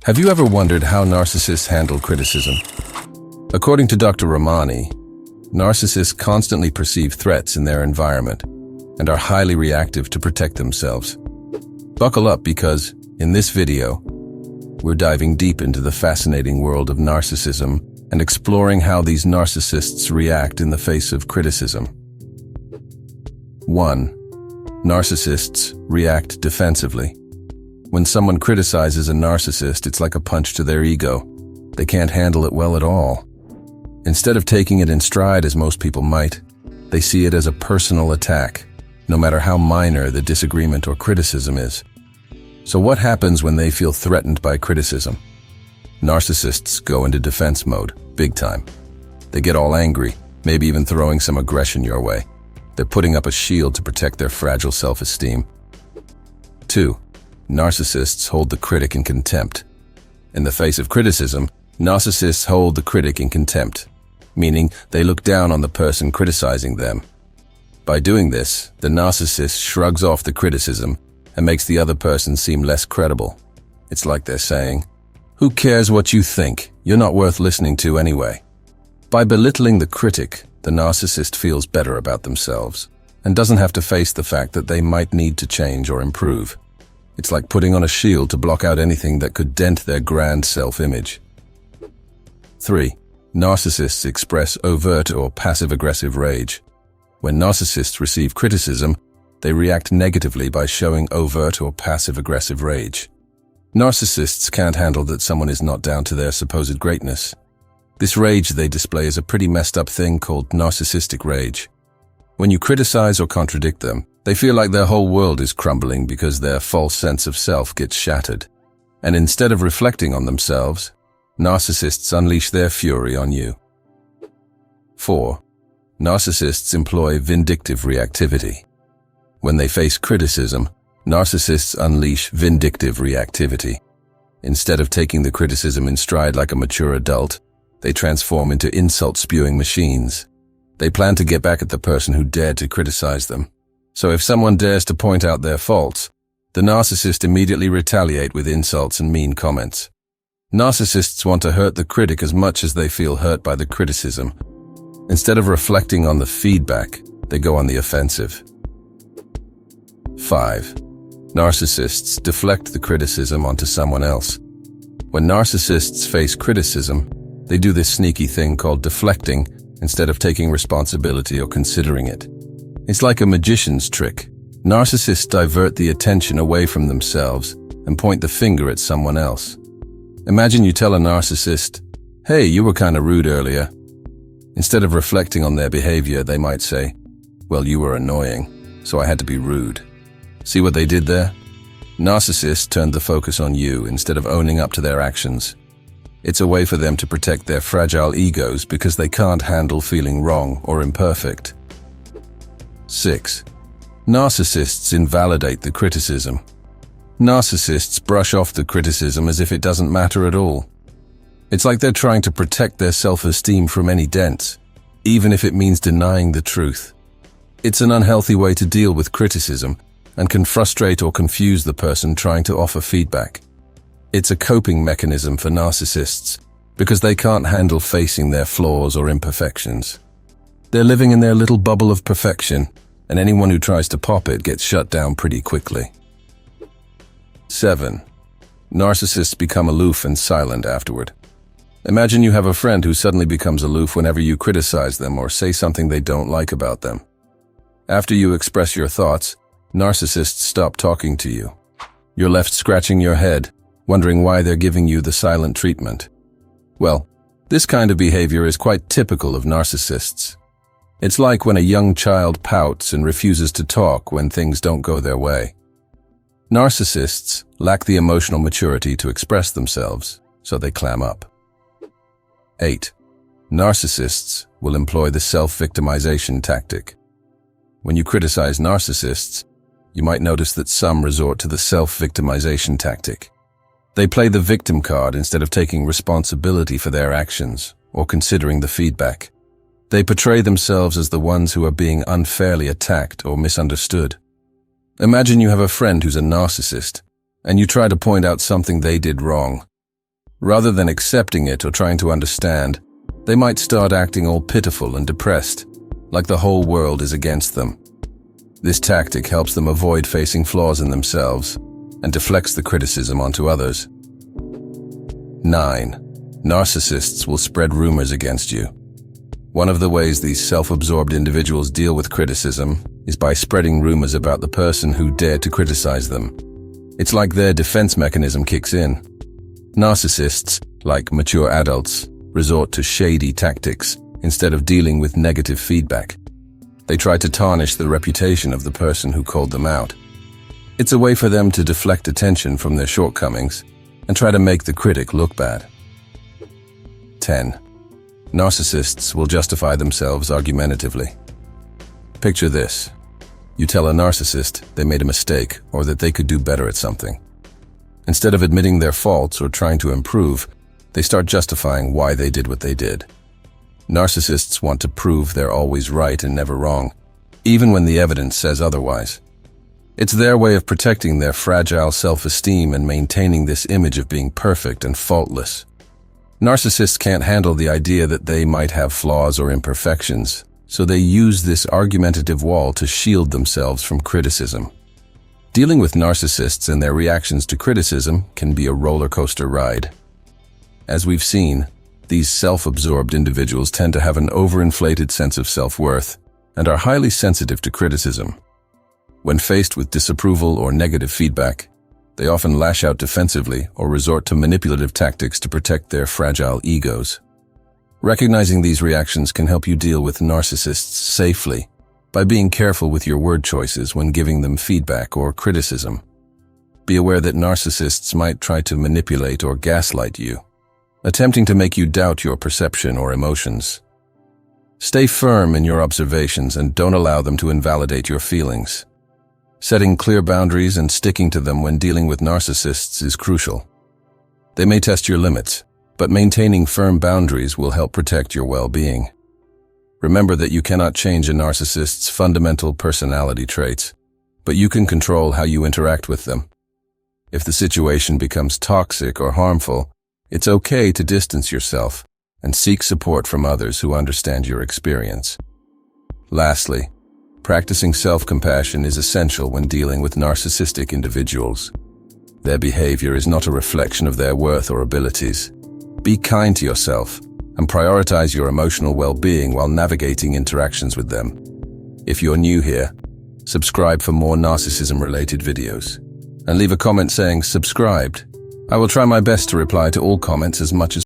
Have you ever wondered how narcissists handle criticism? According to Dr. Ramani, narcissists constantly perceive threats in their environment and are highly reactive to protect themselves. Buckle up because, in this video, we're diving deep into the fascinating world of narcissism and exploring how these narcissists react in the face of criticism. 1. Narcissists react defensively. When someone criticizes a narcissist, it's like a punch to their ego. They can't handle it well at all. Instead of taking it in stride as most people might, they see it as a personal attack, no matter how minor the disagreement or criticism is. So what happens when they feel threatened by criticism? Narcissists go into defense mode, big time. They get all angry, maybe even throwing some aggression your way. They're putting up a shield to protect their fragile self-esteem. 2. Narcissists hold the critic in contempt. In the face of criticism, narcissists hold the critic in contempt, meaning they look down on the person criticizing them. By doing this, the narcissist shrugs off the criticism and makes the other person seem less credible. It's like they're saying, "Who cares what you think? You're not worth listening to anyway." By belittling the critic, the narcissist feels better about themselves and doesn't have to face the fact that they might need to change or improve. It's like putting on a shield to block out anything that could dent their grand self-image. 3. Narcissists express overt or passive-aggressive rage. When narcissists receive criticism, they react negatively by showing overt or passive-aggressive rage. Narcissists can't handle that someone is not down to their supposed greatness. This rage they display is a pretty messed up thing called narcissistic rage. When you criticize or contradict them, they feel like their whole world is crumbling because their false sense of self gets shattered. And instead of reflecting on themselves, narcissists unleash their fury on you. 4. Narcissists employ vindictive reactivity. When they face criticism, narcissists unleash vindictive reactivity. Instead of taking the criticism in stride like a mature adult, they transform into insult-spewing machines. They plan to get back at the person who dared to criticize them. So if someone dares to point out their faults, the narcissist immediately retaliate with insults and mean comments. Narcissists want to hurt the critic as much as they feel hurt by the criticism. Instead of reflecting on the feedback, they go on the offensive. 5. Narcissists deflect the criticism onto someone else. When narcissists face criticism, they do this sneaky thing called deflecting instead of taking responsibility or considering it. It's like a magician's trick. Narcissists divert the attention away from themselves and point the finger at someone else. Imagine you tell a narcissist, "Hey, you were kind of rude earlier." Instead of reflecting on their behavior, they might say, "Well, you were annoying, so I had to be rude." See what they did there? Narcissists turned the focus on you instead of owning up to their actions. It's a way for them to protect their fragile egos because they can't handle feeling wrong or imperfect. 6. Narcissists invalidate the criticism. Narcissists brush off the criticism as if it doesn't matter at all. It's like they're trying to protect their self-esteem from any dents, even if it means denying the truth. It's an unhealthy way to deal with criticism and can frustrate or confuse the person trying to offer feedback. It's a coping mechanism for narcissists because they can't handle facing their flaws or imperfections. They're living in their little bubble of perfection, and anyone who tries to pop it gets shut down pretty quickly. 7. Narcissists become aloof and silent afterward. Imagine you have a friend who suddenly becomes aloof whenever you criticize them or say something they don't like about them. After you express your thoughts, narcissists stop talking to you. You're left scratching your head, wondering why they're giving you the silent treatment. Well, this kind of behavior is quite typical of narcissists. It's like when a young child pouts and refuses to talk when things don't go their way. Narcissists lack the emotional maturity to express themselves, so they clam up. 8. Narcissists will employ the self-victimization tactic. When you criticize narcissists, you might notice that some resort to the self-victimization tactic. They play the victim card instead of taking responsibility for their actions or considering the feedback. They portray themselves as the ones who are being unfairly attacked or misunderstood. Imagine you have a friend who's a narcissist, and you try to point out something they did wrong. Rather than accepting it or trying to understand, they might start acting all pitiful and depressed, like the whole world is against them. This tactic helps them avoid facing flaws in themselves and deflects the criticism onto others. 9. Narcissists will spread rumors against you. One of the ways these self-absorbed individuals deal with criticism is by spreading rumors about the person who dared to criticize them. It's like their defense mechanism kicks in. Narcissists, like mature adults, resort to shady tactics instead of dealing with negative feedback. They try to tarnish the reputation of the person who called them out. It's a way for them to deflect attention from their shortcomings and try to make the critic look bad. 10. Narcissists will justify themselves argumentatively. Picture this. You tell a narcissist they made a mistake or that they could do better at something. Instead of admitting their faults or trying to improve, they start justifying why they did what they did. Narcissists want to prove they're always right and never wrong, even when the evidence says otherwise. It's their way of protecting their fragile self-esteem and maintaining this image of being perfect and faultless. Narcissists can't handle the idea that they might have flaws or imperfections, so they use this argumentative wall to shield themselves from criticism. Dealing with narcissists and their reactions to criticism can be a roller coaster ride. As we've seen, these self-absorbed individuals tend to have an overinflated sense of self-worth and are highly sensitive to criticism. When faced with disapproval or negative feedback, they often lash out defensively or resort to manipulative tactics to protect their fragile egos. Recognizing these reactions can help you deal with narcissists safely by being careful with your word choices when giving them feedback or criticism. Be aware that narcissists might try to manipulate or gaslight you, attempting to make you doubt your perception or emotions. Stay firm in your observations and don't allow them to invalidate your feelings. Setting clear boundaries and sticking to them when dealing with narcissists is crucial. They may test your limits, but maintaining firm boundaries will help protect your well-being. Remember that you cannot change a narcissist's fundamental personality traits, but you can control how you interact with them. If the situation becomes toxic or harmful, it's okay to distance yourself and seek support from others who understand your experience. Lastly, practicing self-compassion is essential when dealing with narcissistic individuals. Their behavior is not a reflection of their worth or abilities. Be kind to yourself and prioritize your emotional well-being while navigating interactions with them. If you're new here, subscribe for more narcissism-related videos. And leave a comment saying subscribed. I will try my best to reply to all comments as much as